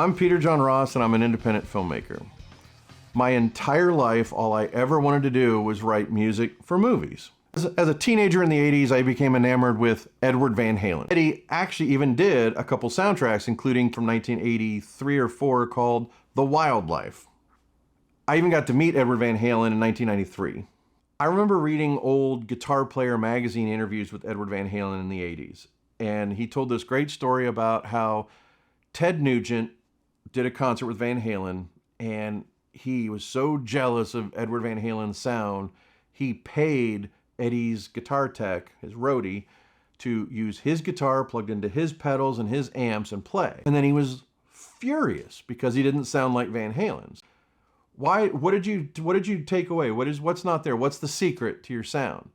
I'm Peter John Ross, and I'm an independent filmmaker. My entire life, all I ever wanted to do was write music for movies. As a teenager in the 80s, I became enamored with Edward Van Halen. Eddie actually even did a couple soundtracks, including from 1983 or 4 called The Wildlife. I even got to meet Edward Van Halen in 1993. I remember reading old Guitar Player magazine interviews with Edward Van Halen in the 80s, and he told this great story about how Ted Nugent did a concert with Van Halen, and he was so jealous of Edward Van Halen's sound, he paid Eddie's guitar tech, his roadie, to use his guitar plugged into his pedals and his amps and play. And then he was furious because he didn't sound like Van Halen's. Why? What did you take away? What's not there? What's the secret to your sound?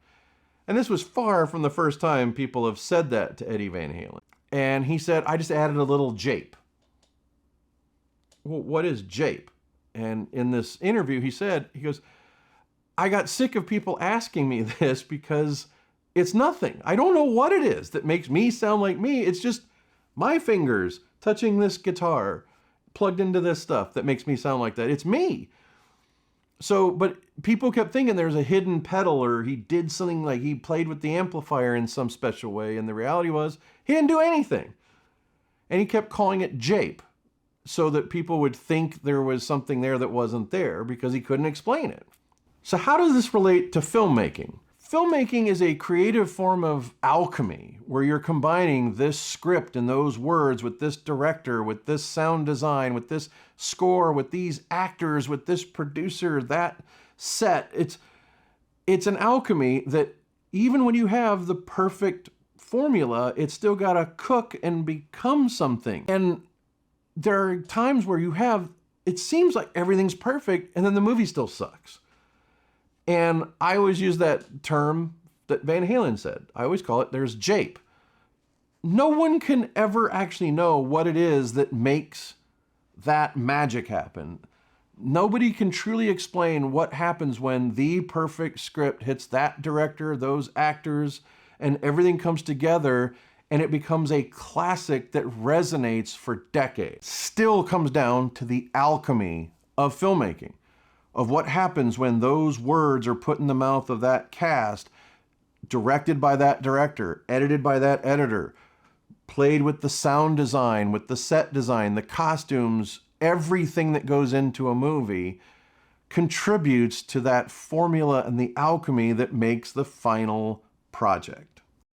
And this was far from the first time people have said that to Eddie Van Halen. And he said, I just added a little jape. Well, what is jape? And in this interview, he goes, I got sick of people asking me this because it's nothing. I don't know what it is that makes me sound like me. It's just my fingers touching this guitar plugged into this stuff that makes me sound like that. It's me. So, but people kept thinking there's a hidden pedal, or he did something like he played with the amplifier in some special way. And the reality was he didn't do anything. And he kept calling it jape, so that people would think there was something there that wasn't there because he couldn't explain it. So how does this relate to filmmaking? Filmmaking is a creative form of alchemy where you're combining this script and those words with this director, with this sound design, with this score, with these actors, with this producer, that set. It's an alchemy that even when you have the perfect formula, it's still got to cook and become something. And there are times where it seems like everything's perfect, and then the movie still sucks. And I always use that term that Van Halen said. I always call it, there's jape. No one can ever actually know what it is that makes that magic happen. Nobody can truly explain what happens when the perfect script hits that director, those actors, and everything comes together and it becomes a classic that resonates for decades. Still comes down to the alchemy of filmmaking, of what happens when those words are put in the mouth of that cast, directed by that director, edited by that editor, played with the sound design, with the set design, the costumes, everything that goes into a movie contributes to that formula and the alchemy that makes the final project.